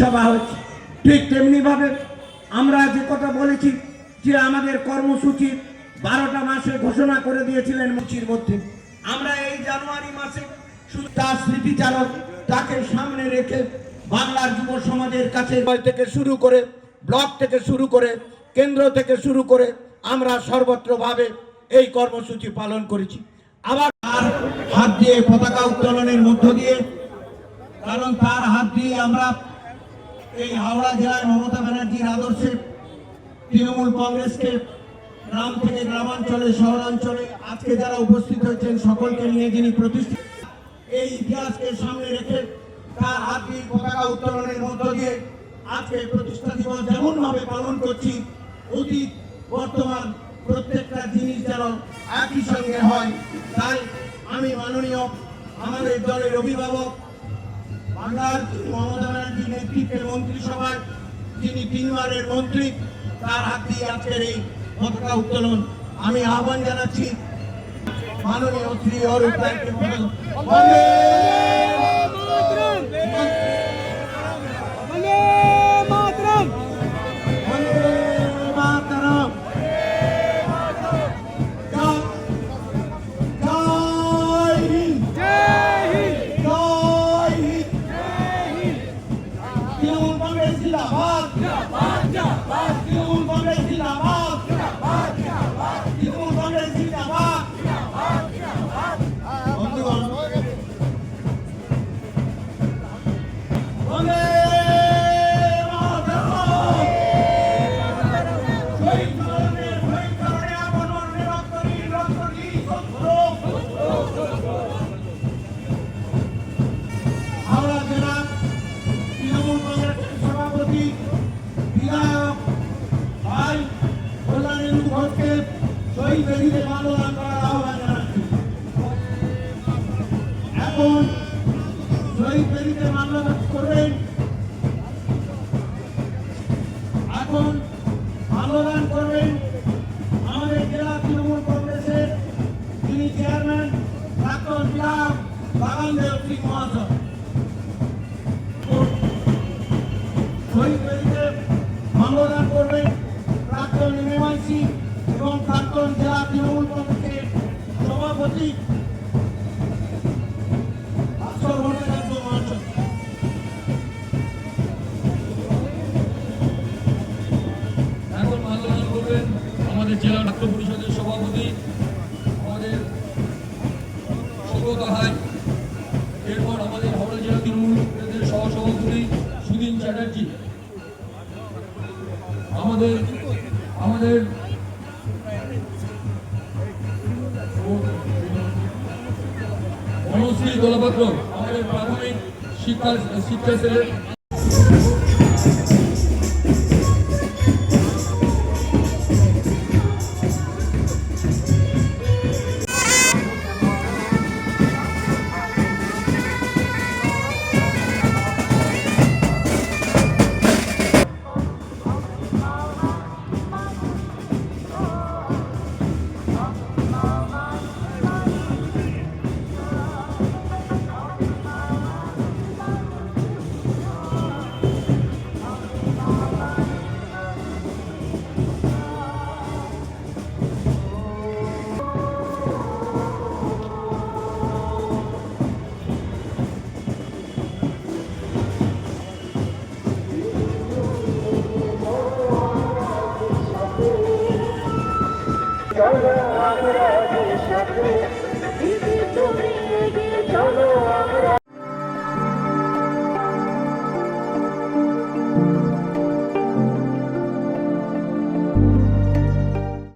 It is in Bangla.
সভা হচ্ছে। ঠিক তেমনিভাবে আমরা যে কথা বলেছি যে আমাদের কর্মসূচি 12টা মাসে ঘোষণা করে দিয়েছিলেন মুচির মধ্যে, আমরা এই জানুয়ারি মাসে শুধু তার স্মৃতিচারক তাকে সামনে রেখে বাংলার যুব সমাজের কাছে থেকে শুরু করে ব্লক থেকে শুরু করে কেন্দ্র থেকে শুরু করে আমরা সর্বত্রভাবে এই কর্মসূচি পালন করেছি। আবার তার হাত দিয়ে পতাকা উত্তোলনের মধ্য দিয়ে, কারণ তার হাত দিয়ে আমরা এই হাওড়া জেলায় মমতা ব্যানার্জির আদর্শে তৃণমূল কংগ্রেসকে গ্রাম থেকে গ্রামাঞ্চলে শহরাঞ্চলে আজকে যারা উপস্থিত হয়েছেন সকলকে নিয়ে যিনি প্রতিষ্ঠিত, এই ইতিহাসকে সামনে রেখে তার হাত দিয়ে পতাকা উত্তোলনের মধ্য দিয়ে আজকে প্রতিষ্ঠা দিবস যেমন ভাবে পালন করছি, অতীত বর্তমান প্রত্যেকটা জিনিস যেন একই সঙ্গে হয়। তাই আমি মাননীয় আমাদের দলের অভিভাবক বাংলার মমতা ব্যানার্জির নেতৃত্বে মন্ত্রিসভায় যিনি 3 বারের মন্ত্রী, তার হাত দিয়ে আজকের এই পতাকা উত্তোলন আমি আহ্বান জানাচ্ছি। মাননীয় শ্রী অরূপ রায়কে এখন শহীদ বেদিতে মাল্যদান করবেন। এখন মাল্যদান করবেন আমাদের জেলা তৃণমূল কংগ্রেসের যিনি চেয়ারম্যান প্রাক্তন বিধায়ক বাগানদেব সিং মহাশয়। শহীদ বেদিতে মাল্যদান করবেন প্রাক্তন এমএমআইসি এবং প্রাক্তন জেলা তৃণমূল কংগ্রেসের সভাপতি জেলা ছাত্র পরিষদের সভাপতি আমাদের সুব্রত হাই, এরপর আমাদের হাওড়া জেলা তৃণমূল কংগ্রেসের সহসভাপতি সুদিন চ্যাটার্জি, আমাদের মনশ্রী দলপাত্র আমাদের প্রাথমিক শিক্ষা সেলের চলো আমরা সাথে দিদি তুমি এগিয়ে চলো।